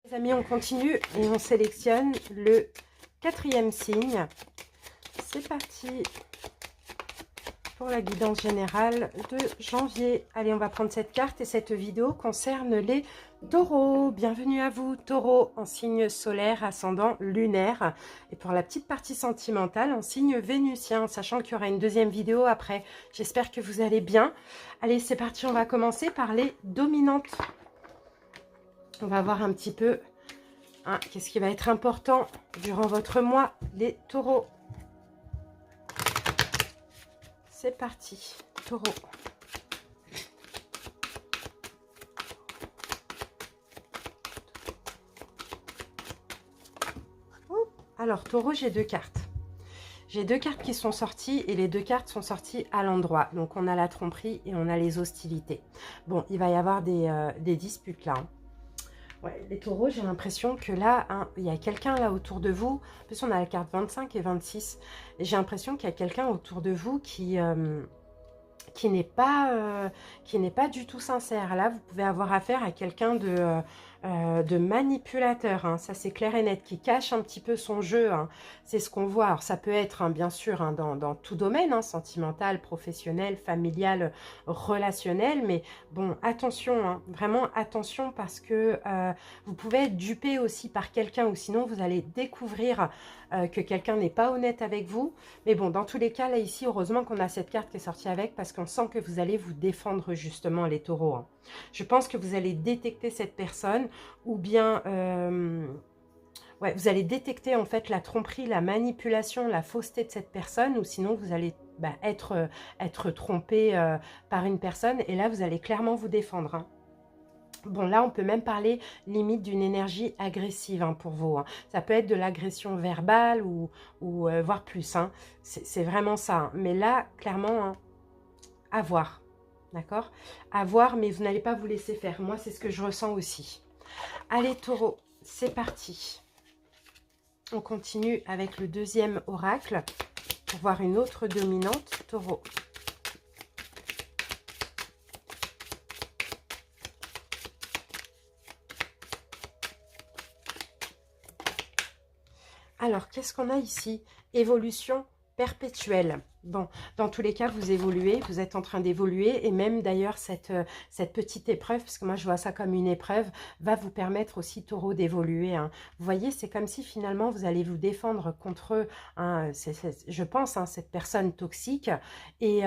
Les amis, on continue et on sélectionne le quatrième signe. C'est parti pour la guidance générale de janvier. Allez, on va prendre cette carte et cette vidéo concerne les taureaux. Bienvenue à vous, taureaux, en signe solaire, ascendant lunaire. Et pour la petite partie sentimentale, en signe vénusien, sachant qu'il y aura une deuxième vidéo après. J'espère que vous allez bien. Allez, c'est parti, on va commencer par les dominantes. On va voir un petit peu qu'est-ce qui va être important durant votre mois, les taureaux. C'est parti, taureau. Alors, taureau, j'ai deux cartes. J'ai deux cartes qui sont sorties et les deux cartes sont sorties à l'endroit. Donc, on a la tromperie et on a les hostilités. Bon, il va y avoir des disputes là. Ouais, les taureaux, j'ai l'impression que là, il y a quelqu'un là autour de vous. En plus, on a la carte 25 et 26. Et j'ai l'impression qu'il y a quelqu'un autour de vous qui n'est pas du tout sincère. Là, vous pouvez avoir affaire à quelqu'un de manipulateur, hein. Ça c'est clair et net, qui cache un petit peu son jeu, hein. C'est ce qu'on voit. Alors, ça peut être, hein, bien sûr, hein, dans tout domaine, hein, sentimental, professionnel, familial, relationnel, mais bon, attention, hein, vraiment attention, parce que vous pouvez être dupé aussi par quelqu'un, ou sinon vous allez découvrir que quelqu'un n'est pas honnête avec vous. Mais bon, dans tous les cas, là, ici, heureusement qu'on a cette carte qui est sortie avec, parce qu'on sent que vous allez vous défendre, justement, les taureaux, hein. Je pense que vous allez détecter cette personne, ou bien... ouais, vous allez détecter, en fait, la tromperie, la manipulation, la fausseté de cette personne, ou sinon, vous allez être trompé par une personne, et là, vous allez clairement vous défendre, hein. Bon, là, on peut même parler limite d'une énergie agressive, hein, pour vous, hein. Ça peut être de l'agression verbale ou voire plus, hein. C'est vraiment ça, hein. Mais là, clairement, hein, à voir. D'accord? À voir, mais vous n'allez pas vous laisser faire. Moi, c'est ce que je ressens aussi. Allez, taureau, c'est parti. On continue avec le deuxième oracle pour voir une autre dominante, taureau. Alors, qu'est-ce qu'on a ici? Évolution perpétuelle. Bon, dans tous les cas, vous évoluez, vous êtes en train d'évoluer, et même d'ailleurs, cette petite épreuve, parce que moi je vois ça comme une épreuve, va vous permettre aussi, taureau, d'évoluer, hein. Vous voyez, c'est comme si finalement vous allez vous défendre contre, hein, je pense, hein, cette personne toxique, et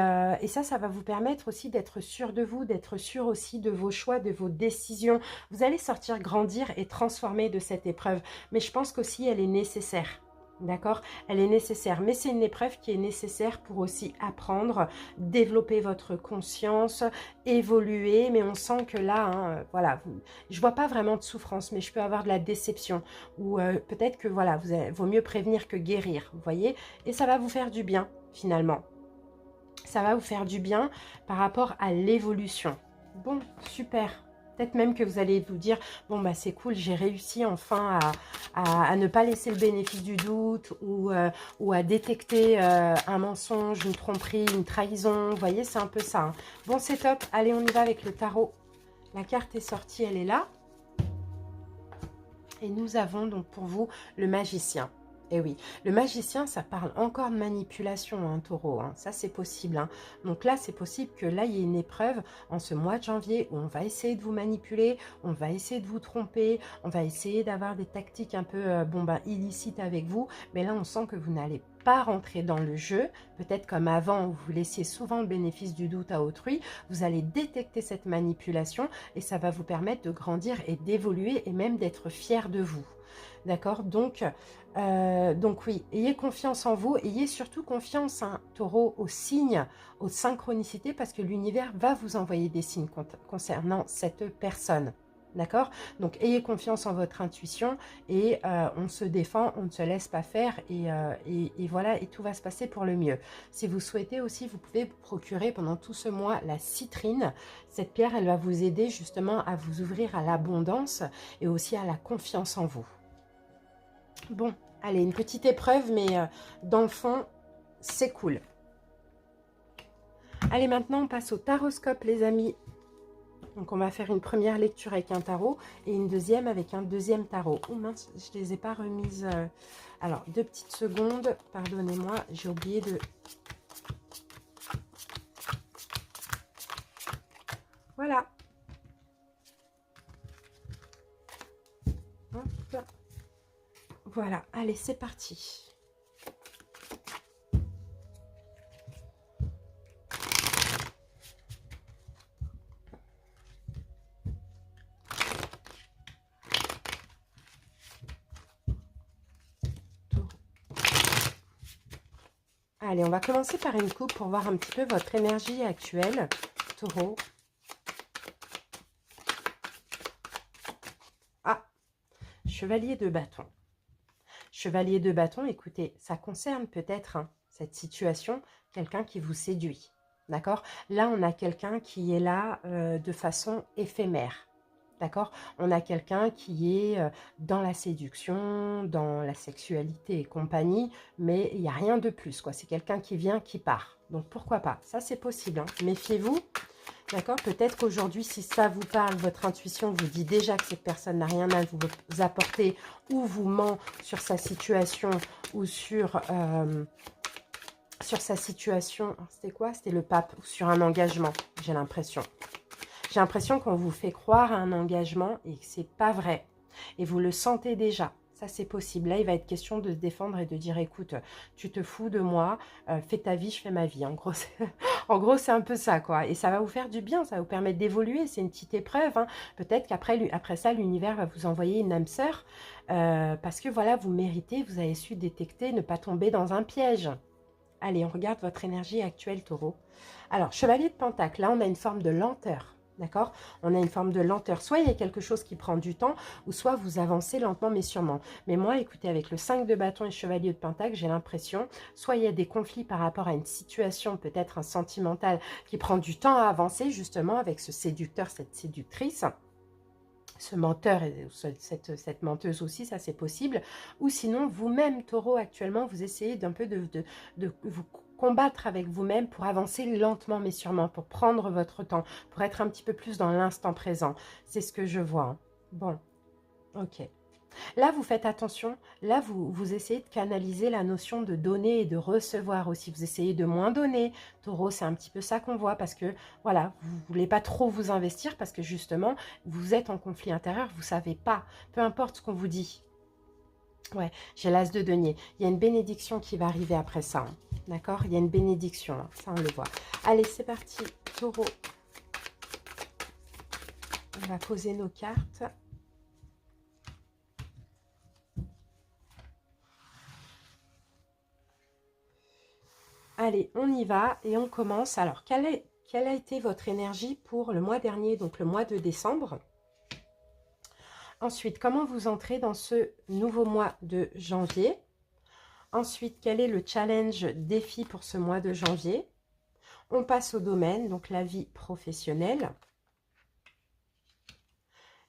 ça va vous permettre aussi d'être sûr de vous, d'être sûr aussi de vos choix, de vos décisions. Vous allez sortir, grandir et transformer de cette épreuve, mais je pense qu'aussi elle est nécessaire. D'accord? Elle est nécessaire, mais c'est une épreuve qui est nécessaire pour aussi apprendre, développer votre conscience, évoluer, mais on sent que là, hein, voilà, je vois pas vraiment de souffrance, mais je peux avoir de la déception, ou peut-être que voilà, vaut mieux prévenir que guérir, vous voyez? Et ça va vous faire du bien, finalement. Ça va vous faire du bien par rapport à l'évolution. Bon, super. Peut-être même que vous allez vous dire, bon, bah c'est cool, j'ai réussi enfin à ne pas laisser le bénéfice du doute, ou à détecter un mensonge, une tromperie, une trahison. Vous voyez, c'est un peu ça, hein. Bon, c'est top. Allez, on y va avec le tarot. La carte est sortie, elle est là. Et nous avons donc pour vous le magicien. Et oui, le magicien, ça parle encore de manipulation, hein, taureau, hein. Ça, c'est possible, hein. Donc là, c'est possible que là, il y ait une épreuve en ce mois de janvier où on va essayer de vous manipuler, on va essayer de vous tromper, on va essayer d'avoir des tactiques un peu illicites avec vous. Mais là, on sent que vous n'allez pas rentrer dans le jeu. Peut-être comme avant, où vous laissiez souvent le bénéfice du doute à autrui. Vous allez détecter cette manipulation et ça va vous permettre de grandir et d'évoluer et même d'être fier de vous. D'accord? Donc oui, ayez confiance en vous, ayez surtout confiance, hein, taureau, aux signes, aux synchronicités, parce que l'univers va vous envoyer des signes concernant cette personne. D'accord? Donc ayez confiance en votre intuition, et on se défend, on ne se laisse pas faire, et voilà, et tout va se passer pour le mieux. Si vous souhaitez aussi, vous pouvez vous procurer pendant tout ce mois la citrine. Cette pierre, elle va vous aider justement à vous ouvrir à l'abondance et aussi à la confiance en vous. Bon, allez, une petite épreuve, mais dans le fond, c'est cool. Allez, maintenant, on passe au taroscope, les amis. Donc, on va faire une première lecture avec un tarot et une deuxième avec un deuxième tarot. Oh mince, je ne les ai pas remises. Alors, 2 petites secondes. Pardonnez-moi, j'ai oublié de... Voilà. Hop. Voilà, allez, c'est parti. Allez, on va commencer par une coupe pour voir un petit peu votre énergie actuelle, Taureau. Ah, chevalier de bâton. Chevalier de bâton, écoutez, ça concerne peut-être cette situation, quelqu'un qui vous séduit. D'accord? Là, on a quelqu'un qui est là de façon éphémère. D'accord? On a quelqu'un qui est dans la séduction, dans la sexualité et compagnie, mais il n'y a rien de plus, quoi. C'est quelqu'un qui vient, qui part. Donc, pourquoi pas? Ça, c'est possible, hein. Méfiez-vous. D'accord? Peut-être qu'aujourd'hui, si ça vous parle, votre intuition vous dit déjà que cette personne n'a rien à vous apporter ou vous ment sur sa situation ou sur sa situation. C'était quoi? C'était le pape, ou sur un engagement, j'ai l'impression. J'ai l'impression qu'on vous fait croire à un engagement et que c'est pas vrai. Et vous le sentez déjà. Ça, c'est possible. Là, il va être question de se défendre et de dire, écoute, tu te fous de moi, fais ta vie, je fais ma vie. En gros, c'est un peu ça, quoi. Et ça va vous faire du bien, ça va vous permettre d'évoluer. C'est une petite épreuve, hein. Peut-être qu'après ça, l'univers va vous envoyer une âme sœur. Parce que, voilà, vous méritez, vous avez su détecter, ne pas tomber dans un piège. Allez, on regarde votre énergie actuelle, Taureau. Alors, chevalier de Pentacle, là, on a une forme de lenteur. D'accord? On a une forme de lenteur. Soit il y a quelque chose qui prend du temps, ou soit vous avancez lentement mais sûrement. Mais moi, écoutez, avec le 5 de bâton et chevalier de pentacle, j'ai l'impression, soit il y a des conflits par rapport à une situation, peut-être un sentimental, qui prend du temps à avancer, justement, avec ce séducteur, cette séductrice, ce menteur et cette menteuse aussi, ça c'est possible. Ou sinon, vous-même, Taureau, actuellement, vous essayez d'un peu de vous combattre avec vous-même pour avancer lentement mais sûrement, pour prendre votre temps, pour être un petit peu plus dans l'instant présent. C'est ce que je vois, hein. Bon, ok. Là, vous faites attention. Là, vous essayez de canaliser la notion de donner et de recevoir aussi. Vous essayez de moins donner. Taureau, c'est un petit peu ça qu'on voit parce que, voilà, vous ne voulez pas trop vous investir parce que, justement, vous êtes en conflit intérieur. Vous ne savez pas. Peu importe ce qu'on vous dit. Ouais, j'ai l'as de denier. Il y a une bénédiction qui va arriver après ça, hein. D'accord? Il y a une bénédiction, hein. Ça, on le voit. Allez, c'est parti. Taureau. On va poser nos cartes. Allez, on y va et on commence. Alors, quelle a été votre énergie pour le mois dernier, donc le mois de décembre? Ensuite, comment vous entrez dans ce nouveau mois de janvier? Ensuite, quel est le challenge défi pour ce mois de janvier? On passe au domaine, donc la vie professionnelle,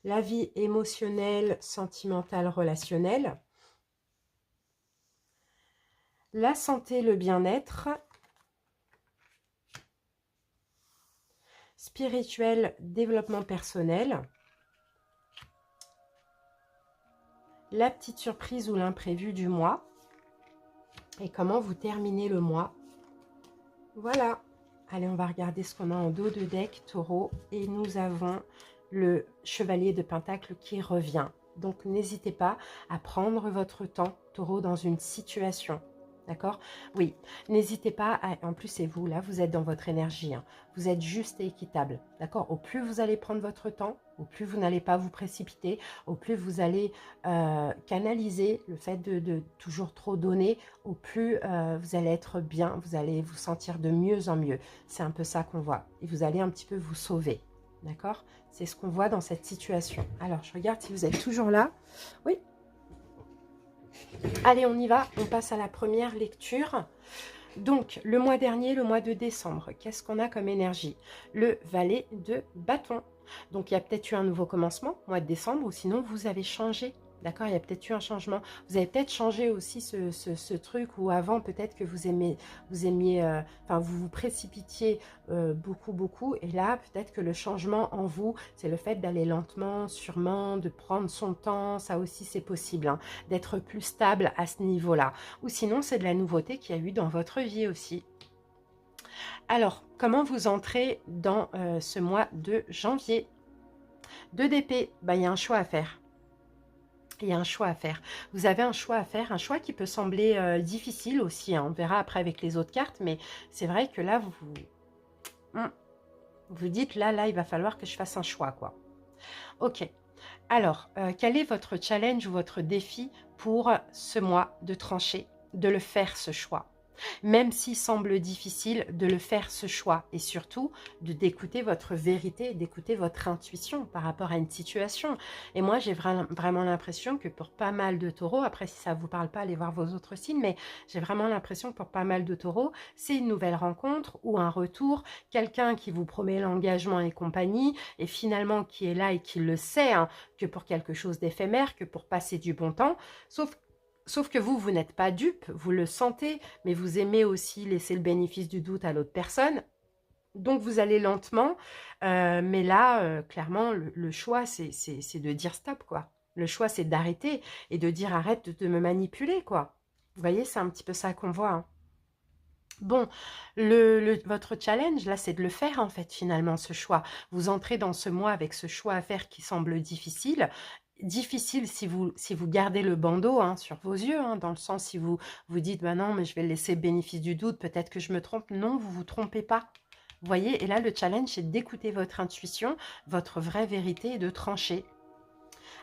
la vie émotionnelle, sentimentale, relationnelle, la santé, le bien-être, spirituel, développement personnel, la petite surprise ou l'imprévu du mois, et comment vous terminez le mois. Voilà. Allez, on va regarder ce qu'on a en dos de deck, Taureau, et nous avons le chevalier de Pentacle qui revient. Donc, n'hésitez pas à prendre votre temps, Taureau, dans une situation. D'accord? Oui, n'hésitez pas, en plus c'est vous, là, vous êtes dans votre énergie, hein. Vous êtes juste et équitable, d'accord? Au plus vous allez prendre votre temps, au plus vous n'allez pas vous précipiter, au plus vous allez canaliser le fait de toujours trop donner, au plus vous allez être bien, vous allez vous sentir de mieux en mieux. C'est un peu ça qu'on voit. Et vous allez un petit peu vous sauver, d'accord? C'est ce qu'on voit dans cette situation. Alors, je regarde si vous êtes toujours là. Oui. Allez, on y va, on passe à la première lecture. Donc, le mois dernier, le mois de décembre, qu'est-ce qu'on a comme énergie? Le valet de bâton. Donc, il y a peut-être eu un nouveau commencement, mois de décembre, ou sinon, vous avez changé D'accord, il y a peut-être eu un changement. Vous avez peut-être changé aussi ce truc où avant, peut-être que vous aimiez, enfin, vous vous précipitiez beaucoup, beaucoup. Et là, peut-être que le changement en vous, c'est le fait d'aller lentement, sûrement, de prendre son temps. Ça aussi, c'est possible, hein, d'être plus stable à ce niveau-là. Ou sinon, c'est de la nouveauté qu'il y a eu dans votre vie aussi. Alors, comment vous entrez dans ce mois de janvier? 2 d'épée, bah, il y a un choix à faire. Il y a un choix à faire. Vous avez un choix à faire, un choix qui peut sembler difficile aussi, hein. On verra après avec les autres cartes, mais c'est vrai que là, vous dites, là, il va falloir que je fasse un choix, quoi. Ok. Alors, quel est votre challenge ou votre défi pour ce mois de trancher, de le faire, ce choix? Même s'il semble difficile de le faire, ce choix, et surtout d'écouter votre vérité, d'écouter votre intuition par rapport à une situation. Et moi, j'ai vraiment l'impression que pour pas mal de taureaux, après si ça ne vous parle pas, allez voir vos autres signes, mais j'ai vraiment l'impression que pour pas mal de taureaux, c'est une nouvelle rencontre ou un retour, quelqu'un qui vous promet l'engagement et compagnie, et finalement qui est là et qui le sait, hein, que pour quelque chose d'éphémère, que pour passer du bon temps, Sauf que vous n'êtes pas dupe, vous le sentez, mais vous aimez aussi laisser le bénéfice du doute à l'autre personne. Donc, vous allez lentement, mais là, clairement, le choix, c'est de dire stop, quoi. Le choix, c'est d'arrêter et de dire arrête de me manipuler, quoi. Vous voyez, c'est un petit peu ça qu'on voit, hein. Bon, votre challenge, là, c'est de le faire, en fait, finalement, ce choix. Vous entrez dans ce mois avec ce choix à faire qui semble difficile. Difficile si vous gardez le bandeau, hein, sur vos yeux, hein, dans le sens si vous vous dites, bah non, mais je vais laisser le bénéfice du doute, peut-être que je me trompe. Non, vous vous trompez pas. Vous voyez, et là, le challenge, c'est d'écouter votre intuition, votre vraie vérité et de trancher.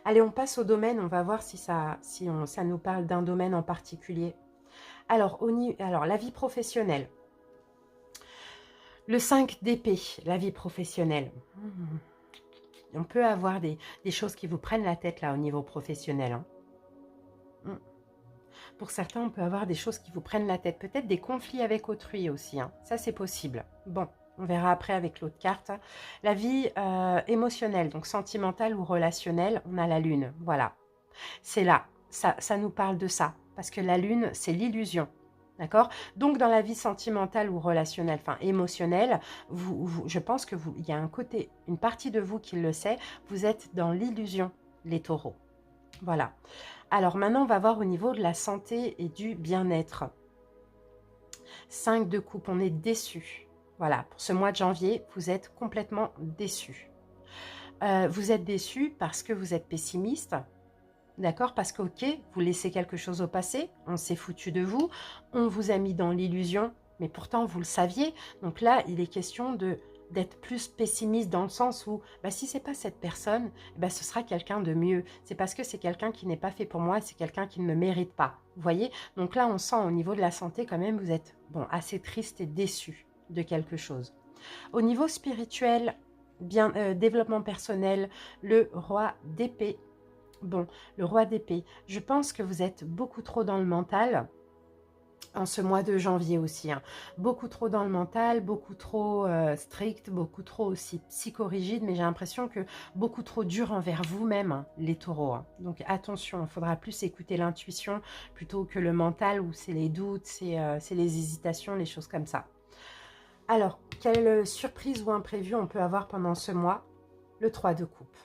Allez, on passe au domaine, on va voir si ça nous parle d'un domaine en particulier. Alors, la vie professionnelle. Le 5 d'épée, la vie professionnelle. On peut avoir des choses qui vous prennent la tête là au niveau professionnel, hein. Pour certains, on peut avoir des choses qui vous prennent la tête. Peut-être des conflits avec autrui aussi, hein. Ça, c'est possible. Bon, on verra après avec l'autre carte. La vie émotionnelle, donc sentimentale ou relationnelle, on a la lune. Voilà. C'est là. Ça nous parle de ça. Parce que la lune, c'est l'illusion. D'accord? Donc, dans la vie sentimentale ou relationnelle, enfin émotionnelle, je pense que il y a un côté, une partie de vous qui le sait, vous êtes dans l'illusion, les taureaux. Voilà. Alors maintenant, on va voir au niveau de la santé et du bien-être. 5 de coupe, on est déçu. Voilà, pour ce mois de janvier, vous êtes complètement déçu. Vous êtes déçu parce que vous êtes pessimiste. D'accord? Parce que, ok, vous laissez quelque chose au passé, on s'est foutu de vous, on vous a mis dans l'illusion, mais pourtant vous le saviez. Donc là, il est question d'être plus pessimiste dans le sens où, bah, si c'est pas cette personne, bah, ce sera quelqu'un de mieux. C'est parce que c'est quelqu'un qui n'est pas fait pour moi, c'est quelqu'un qui ne me mérite pas. Vous voyez? Donc là, on sent au niveau de la santé quand même, vous êtes bon, assez triste et déçu de quelque chose. Au niveau spirituel, développement personnel, le roi d'épée. Bon, le roi d'épée, je pense que vous êtes beaucoup trop dans le mental en ce mois de janvier aussi, hein. Beaucoup trop dans le mental, beaucoup trop strict, beaucoup trop aussi psychorigide, mais j'ai l'impression que beaucoup trop dur envers vous-même, hein, les taureaux, hein. Donc attention, il faudra plus écouter l'intuition plutôt que le mental où c'est les doutes, c'est les hésitations, les choses comme ça. Alors, quelle surprise ou imprévu on peut avoir pendant ce mois? Le 3 de coupe.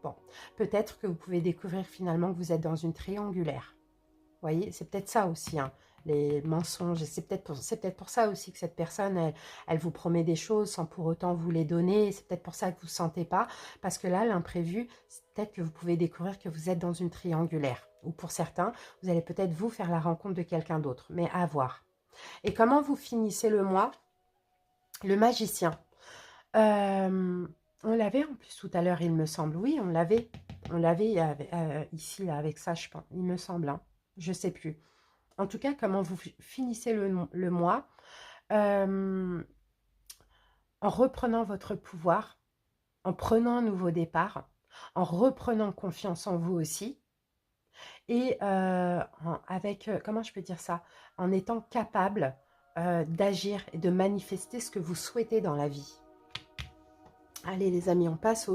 Bon, peut-être que vous pouvez découvrir finalement que vous êtes dans une triangulaire. Vous voyez, c'est peut-être ça aussi, hein, les mensonges. C'est peut-être pour ça aussi que cette personne, elle vous promet des choses sans pour autant vous les donner. C'est peut-être pour ça que vous ne sentez pas. Parce que là, l'imprévu, c'est peut-être que vous pouvez découvrir que vous êtes dans une triangulaire. Ou pour certains, vous allez peut-être vous faire la rencontre de quelqu'un d'autre. Mais à voir. Et comment vous finissez le mois? Le magicien. On l'avait en plus tout à l'heure, il me semble. Oui, on l'avait. On l'avait ici, là, avec ça, je pense. Il me semble, hein. Je ne sais plus. En tout cas, comment vous finissez le mois en reprenant votre pouvoir, en prenant un nouveau départ, en reprenant confiance en vous aussi, et comment je peux dire ça, en étant capable d'agir et de manifester ce que vous souhaitez dans la vie. Allez les amis, on passe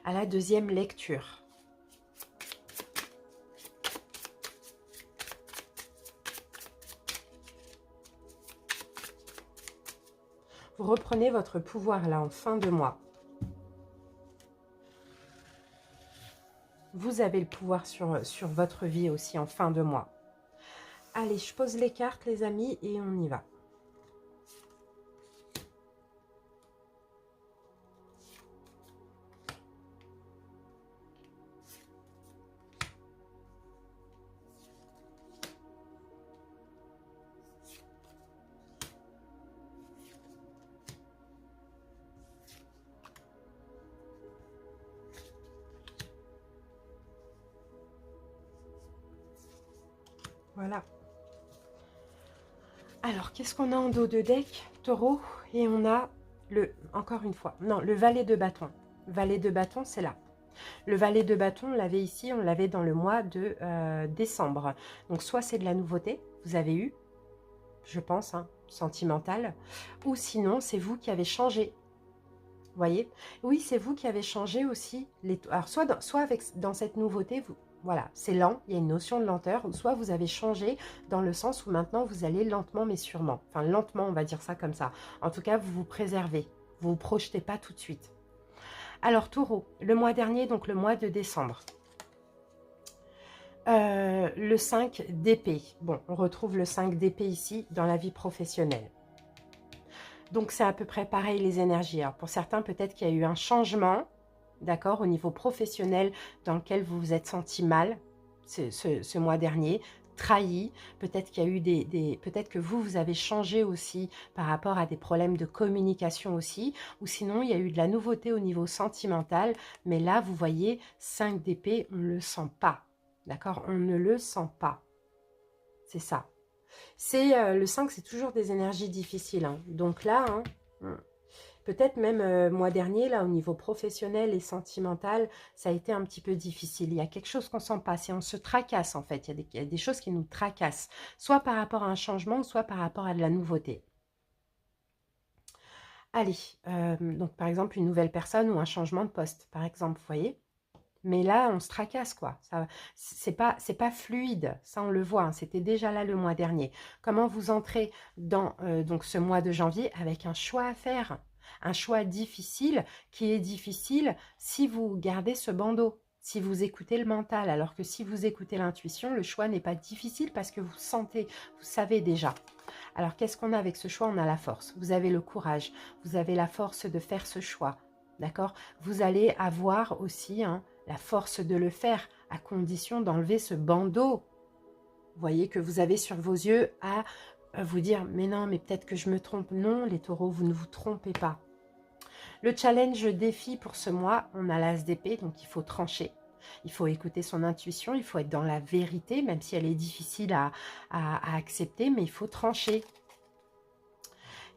à la deuxième lecture. Vous reprenez votre pouvoir là en fin de mois. Vous avez le pouvoir sur votre vie aussi en fin de mois. Allez, je pose les cartes les amis et on y va. Voilà. Alors, qu'est-ce qu'on a en dos de deck, taureau? Et on a encore une fois, non, le valet de bâton. Valet de bâton, c'est là. Le valet de bâton, on l'avait ici, on l'avait dans le mois de décembre. Donc, soit c'est de la nouveauté, vous avez eu, je pense, hein, sentimental, ou sinon, c'est vous qui avez changé. Vous voyez? Oui, c'est vous qui avez changé aussi. Alors, dans cette nouveauté, voilà, c'est lent, il y a une notion de lenteur, ou soit vous avez changé dans le sens où maintenant vous allez lentement mais sûrement. Enfin, lentement, on va dire ça comme ça. En tout cas, vous vous préservez, vous ne vous projetez pas tout de suite. Alors, taureau, le mois dernier, donc le mois de décembre. Le 5 d'épée. Bon, on retrouve le 5 d'épée ici dans la vie professionnelle. Donc, c'est à peu près pareil les énergies. Alors, pour certains, peut-être qu'il y a eu un changement, d'accord, au niveau professionnel dans lequel vous vous êtes senti mal ce mois dernier, trahi. Peut-être qu'il y a eu peut-être que vous avez changé aussi par rapport à des problèmes de communication aussi. Ou sinon, il y a eu de la nouveauté au niveau sentimental. Mais là, vous voyez, 5 d'épée, on ne le sent pas. D'accord, on ne le sent pas. C'est ça. Le 5, c'est toujours des énergies difficiles. Hein. Donc là, hein, peut-être même mois dernier, là, au niveau professionnel et sentimental, ça a été un petit peu difficile. Il y a quelque chose qu'on sent pas. On se tracasse, en fait. Il y a des choses qui nous tracassent. Soit par rapport à un changement, soit par rapport à de la nouveauté. Allez, donc par exemple, une nouvelle personne ou un changement de poste, par exemple, vous voyez. Mais là, on se tracasse, quoi. C'est pas fluide. Ça, on le voit. Hein. C'était déjà là le mois dernier. Comment vous entrez dans donc ce mois de janvier avec un choix à faire, un choix difficile qui est difficile si vous gardez ce bandeau, si vous écoutez le mental. Alors que si vous écoutez l'intuition, le choix n'est pas difficile parce que vous sentez, vous savez déjà. Alors, qu'est-ce qu'on a avec ce choix? On a la force. Vous avez le courage. Vous avez la force de faire ce choix. D'accord? Vous allez avoir aussi la force de le faire à condition d'enlever ce bandeau. Vous voyez que vous avez sur vos yeux à vous dire « Mais non, mais peut-être que je me trompe. » Non, les taureaux, vous ne vous trompez pas. Le challenge défi pour ce mois, on a l'as d'épée, donc il faut trancher. Il faut écouter son intuition, il faut être dans la vérité, même si elle est difficile à accepter, mais il faut trancher.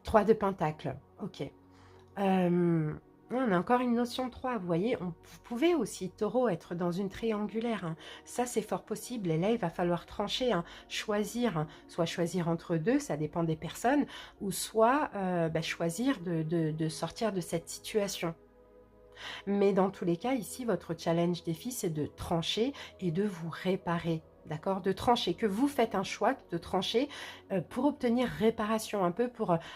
3 de pentacle, ok. On a encore une notion 3, vous voyez, vous pouvez aussi, taureau, être dans une triangulaire, hein. Ça c'est fort possible, et là il va falloir trancher, hein, choisir, hein, soit choisir entre deux, ça dépend des personnes, ou soit choisir de sortir de cette situation. Mais dans tous les cas, ici, votre challenge défi, c'est de trancher et de vous réparer. D'accord? De trancher, que vous faites un choix de trancher pour obtenir réparation un peu,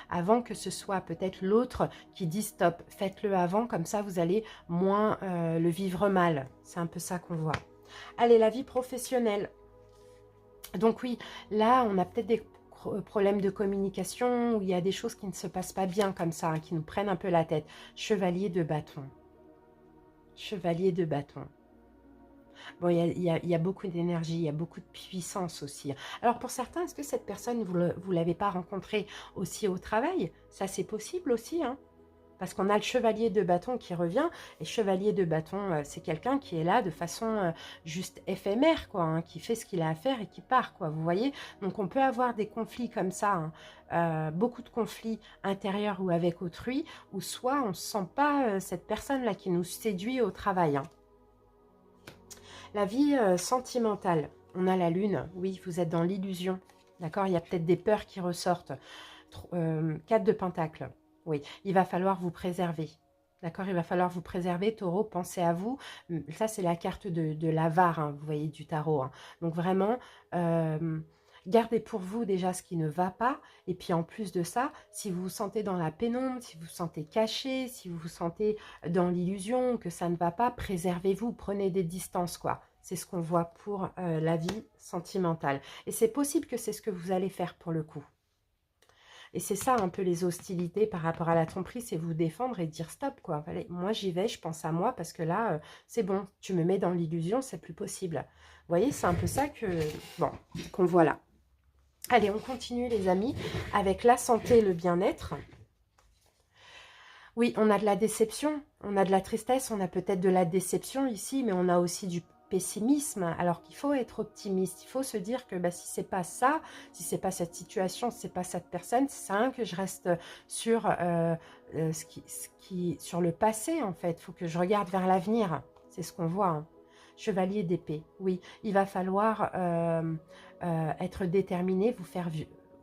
avant que ce soit peut-être l'autre qui dit stop. Faites-le avant, comme ça vous allez moins le vivre mal. C'est un peu ça qu'on voit. Allez, la vie professionnelle. Donc oui, là on a peut-être des problèmes de communication, où il y a des choses qui ne se passent pas bien comme ça, hein, qui nous prennent un peu la tête. Chevalier de bâton. Chevalier de bâton. Bon, il y a beaucoup d'énergie, il y a beaucoup de puissance aussi. Alors pour certains, est-ce que cette personne, vous ne l'avez pas rencontrée aussi au travail? Ça, c'est possible aussi, hein. Parce qu'on a le chevalier de bâton qui revient. Et chevalier de bâton, c'est quelqu'un qui est là de façon juste éphémère, quoi, hein, qui fait ce qu'il a à faire et qui part, quoi, vous voyez. Donc on peut avoir des conflits comme ça, hein, beaucoup de conflits intérieurs ou avec autrui, ou soit on ne sent pas cette personne-là qui nous séduit au travail, hein. La vie sentimentale, on a la lune, oui, vous êtes dans l'illusion, d'accord? Il y a peut-être des peurs qui ressortent. 4 de pentacle, oui, il va falloir vous préserver, d'accord? Il va falloir vous préserver, taureau, pensez à vous. Ça, c'est la carte de l'avare, hein, vous voyez, du tarot, hein. Donc vraiment, Gardez pour vous déjà ce qui ne va pas. Et puis en plus de ça, si vous vous sentez dans la pénombre, si vous vous sentez caché, si vous vous sentez dans l'illusion que ça ne va pas, préservez-vous, prenez des distances, quoi. C'est ce qu'on voit pour la vie sentimentale. Et c'est possible que c'est ce que vous allez faire pour le coup. Et c'est ça un peu les hostilités par rapport à la tromperie, c'est vous défendre et dire stop, quoi. Allez, moi j'y vais, je pense à moi parce que là, c'est bon, tu me mets dans l'illusion, c'est plus possible. Vous voyez, c'est un peu ça que, bon, qu'on voit là. Allez, on continue les amis avec la santé et le bien-être. Oui, on a de la déception, on a de la tristesse, on a peut-être de la déception ici, mais on a aussi du pessimisme, alors qu'il faut être optimiste. Il faut se dire que bah, si c'est pas ça, si c'est pas cette situation, si c'est pas cette personne, c'est ça que je reste sur, sur le passé en fait. Il faut que je regarde vers l'avenir. C'est ce qu'on voit. Hein. Chevalier d'épée, oui, il va falloir être déterminé, vous faire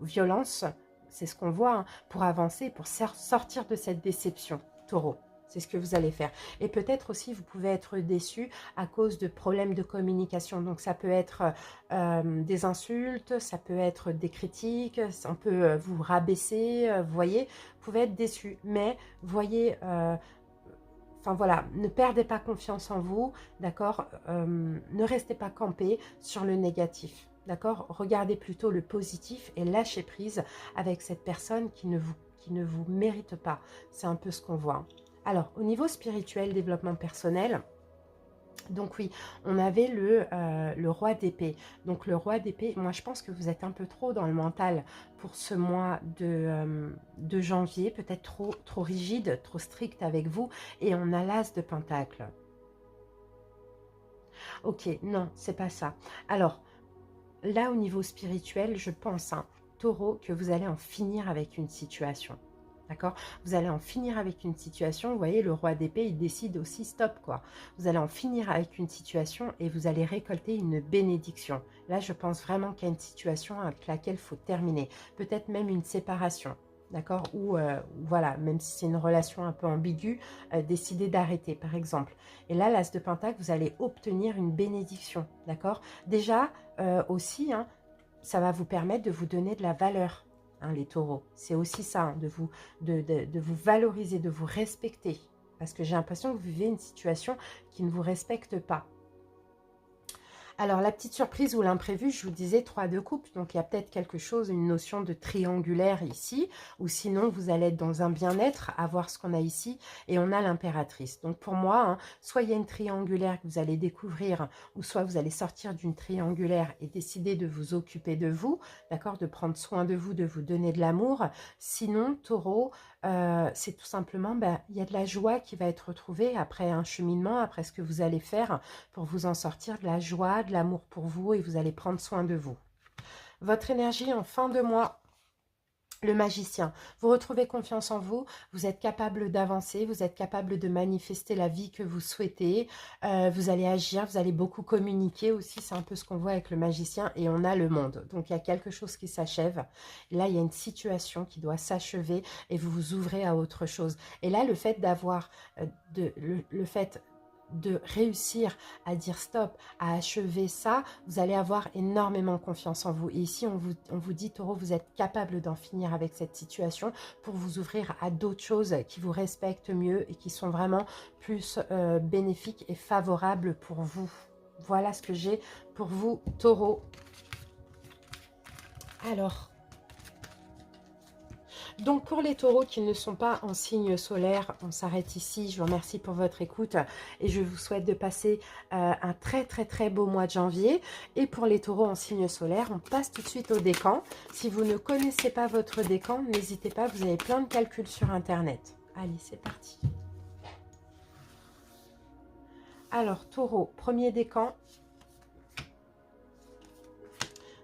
violence, c'est ce qu'on voit, hein, pour avancer, pour sortir de cette déception, taureau. C'est ce que vous allez faire. Et peut-être aussi, vous pouvez être déçu à cause de problèmes de communication. Donc, ça peut être des insultes, ça peut être des critiques, on peut vous rabaisser, vous voyez. Vous pouvez être déçu, mais voyez... Enfin voilà, ne perdez pas confiance en vous, d'accord. Ne restez pas campé sur le négatif, d'accord. Regardez plutôt le positif et lâchez prise avec cette personne qui ne vous mérite pas. C'est un peu ce qu'on voit. Alors, au niveau spirituel, développement personnel, donc oui, on avait le roi d'épée. Donc le roi d'épée, moi je pense que vous êtes un peu trop dans le mental pour ce mois de janvier, peut-être trop rigide, trop strict avec vous. Et on a l'as de pentacle. Ok, non, c'est pas ça. Alors, là au niveau spirituel, je pense, hein, taureau, que vous allez en finir avec une situation. D'accord? Vous allez en finir avec une situation. Vous voyez, le roi d'épée, il décide aussi stop, quoi. Vous allez en finir avec une situation et vous allez récolter une bénédiction. Là, je pense vraiment qu'il y a une situation avec laquelle il faut terminer. Peut-être même une séparation. D'accord? Ou voilà, même si c'est une relation un peu ambiguë, décider d'arrêter, par exemple. Et là, l'as de pentacle, vous allez obtenir une bénédiction. D'accord? Déjà, aussi, hein, ça va vous permettre de vous donner de la valeur. Hein, les taureaux, c'est aussi ça, hein, de vous valoriser, de vous respecter. Parce que j'ai l'impression que vous vivez une situation qui ne vous respecte pas. Alors, la petite surprise ou l'imprévu, je vous disais 3 de coupe. Donc, il y a peut-être quelque chose, une notion de triangulaire ici. Ou sinon, vous allez être dans un bien-être, à voir ce qu'on a ici. Et on a l'impératrice. Donc, pour moi, hein, soit il y a une triangulaire que vous allez découvrir, ou soit vous allez sortir d'une triangulaire et décider de vous occuper de vous, d'accord, de prendre soin de vous donner de l'amour. Sinon, taureau, c'est tout simplement, il y a de la joie qui va être retrouvée après un cheminement, après ce que vous allez faire pour vous en sortir, de la joie, de l'amour pour vous, et vous allez prendre soin de vous. Votre énergie en fin de mois, le magicien, vous retrouvez confiance en vous, vous êtes capable d'avancer, vous êtes capable de manifester la vie que vous souhaitez, vous allez agir, vous allez beaucoup communiquer aussi, c'est un peu ce qu'on voit avec le magicien, et on a le monde. Donc il y a quelque chose qui s'achève, là il y a une situation qui doit s'achever, et vous vous ouvrez à autre chose. Et là, le fait d'avoir, le fait de réussir à dire stop, à achever ça, vous allez avoir énormément confiance en vous. Et ici, on vous dit, taureau, vous êtes capable d'en finir avec cette situation pour vous ouvrir à d'autres choses qui vous respectent mieux et qui sont vraiment plus bénéfiques et favorables pour vous. Voilà ce que j'ai pour vous, taureau. Alors, donc pour les taureaux qui ne sont pas en signe solaire, on s'arrête ici. Je vous remercie pour votre écoute et je vous souhaite de passer un très beau mois de janvier. Et pour les taureaux en signe solaire, on passe tout de suite au décan. Si vous ne connaissez pas votre décan, n'hésitez pas, vous avez plein de calculs sur internet. Allez, c'est parti. Alors, taureau, premier décan,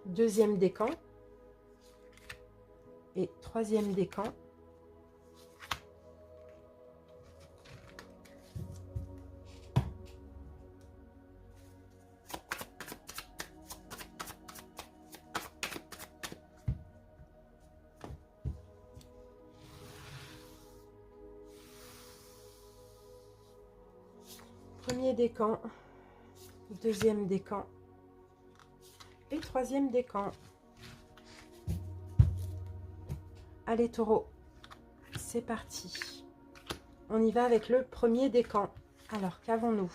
deuxième décan et troisième décan. Premier décan, deuxième décan et troisième décan. Allez taureau, c'est parti. On y va avec le premier décan. Alors, qu'avons-nous?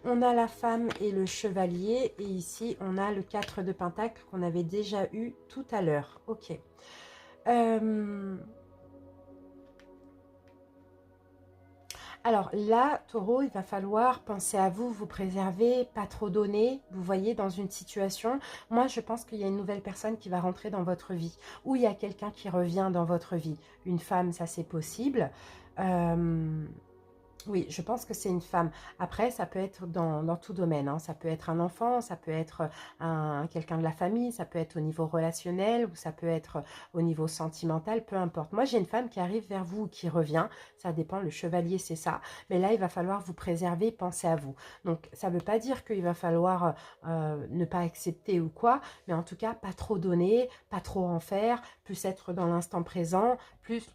On a la femme et le chevalier. Et ici, on a le 4 de pentacle qu'on avait déjà eu tout à l'heure. Ok. Alors là, taureau, il va falloir penser à vous, vous préserver, pas trop donner. Vous voyez, dans une situation, moi, je pense qu'il y a une nouvelle personne qui va rentrer dans votre vie. Ou il y a quelqu'un qui revient dans votre vie. Une femme, ça c'est possible. Oui, je pense que c'est une femme. Après, ça peut être dans tout domaine, hein. Ça peut être un enfant, ça peut être quelqu'un de la famille, ça peut être au niveau relationnel ou ça peut être au niveau sentimental, peu importe. Moi, j'ai une femme qui arrive vers vous ou qui revient. Ça dépend, le chevalier, c'est ça. Mais là, il va falloir vous préserver, penser à vous. Donc, ça ne veut pas dire qu'il va falloir ne pas accepter ou quoi, mais en tout cas, pas trop donner, pas trop en faire, plus être dans l'instant présent, plus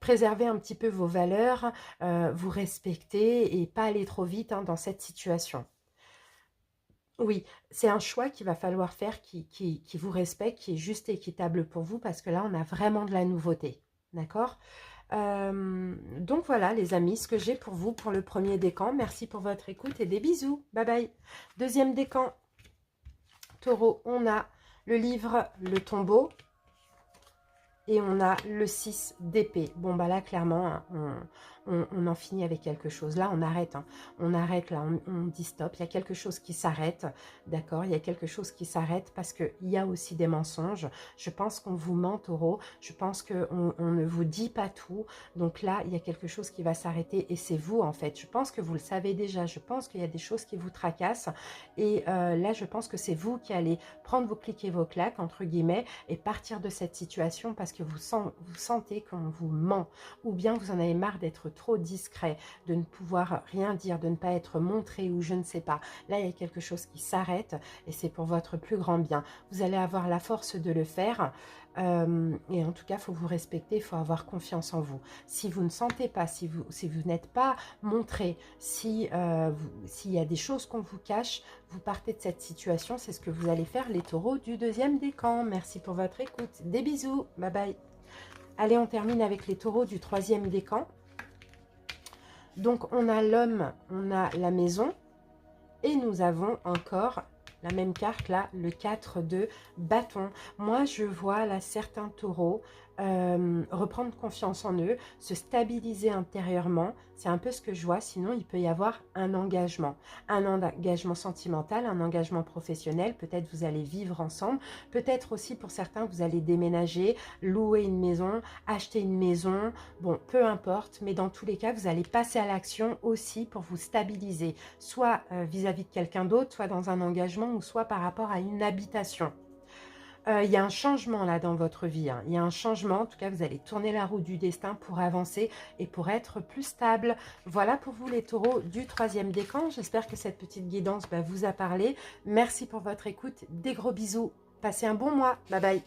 préserver un petit peu vos valeurs, vous respecter et pas aller trop vite hein, dans cette situation. Oui, c'est un choix qu'il va falloir faire qui vous respecte, qui est juste et équitable pour vous parce que là, on a vraiment de la nouveauté. D'accord. Donc voilà les amis, ce que j'ai pour vous pour le premier décan. Merci pour votre écoute et des bisous. Bye bye. Deuxième décan, taureau, on a le livre Le Tombeau. Et on a le 6 d'épée. Bon, bah là, clairement, hein, on en finit avec quelque chose. Là, on arrête. Hein. On arrête, là, on dit stop. Il y a quelque chose qui s'arrête. D'accord. Il y a quelque chose qui s'arrête parce qu'il y a aussi des mensonges. Je pense qu'on vous ment, taureau. Je pense qu'on ne vous dit pas tout. Donc là, il y a quelque chose qui va s'arrêter et c'est vous, en fait. Je pense que vous le savez déjà. Je pense qu'il y a des choses qui vous tracassent. Et là, je pense que c'est vous qui allez prendre vos clics et vos claques, entre guillemets, et partir de cette situation parce que vous sentez qu'on vous ment, ou bien vous en avez marre d'être trop discret, de ne pouvoir rien dire, de ne pas être montré ou je ne sais pas. Là, il y a quelque chose qui s'arrête et c'est pour votre plus grand bien. Vous allez avoir la force de le faire. Et en tout cas, il faut vous respecter, il faut avoir confiance en vous. Si vous ne sentez pas, si vous n'êtes pas montré, s'il y a des choses qu'on vous cache, vous partez de cette situation. C'est ce que vous allez faire, les taureaux du deuxième décan. Merci pour votre écoute. Des bisous. Bye bye. Allez, on termine avec les taureaux du troisième décan. Donc, on a l'homme, on a la maison. Et nous avons encore la même carte là, le 4 de bâton. Moi, je vois là certains taureaux reprendre confiance en eux, se stabiliser intérieurement. C'est un peu ce que je vois. Sinon, il peut y avoir un engagement sentimental, un engagement professionnel. Peut-être vous allez vivre ensemble. Peut-être aussi pour certains, vous allez déménager, louer une maison, acheter une maison. Bon, peu importe. Mais dans tous les cas, vous allez passer à l'action aussi pour vous stabiliser. Soit vis-à-vis de quelqu'un d'autre, soit dans un engagement ou soit par rapport à une habitation. Il y a un changement là dans votre vie. Hein. Il y a un changement. En tout cas, vous allez tourner la roue du destin pour avancer et pour être plus stable. Voilà pour vous les taureaux du troisième décan. J'espère que cette petite guidance vous a parlé. Merci pour votre écoute. Des gros bisous. Passez un bon mois. Bye bye.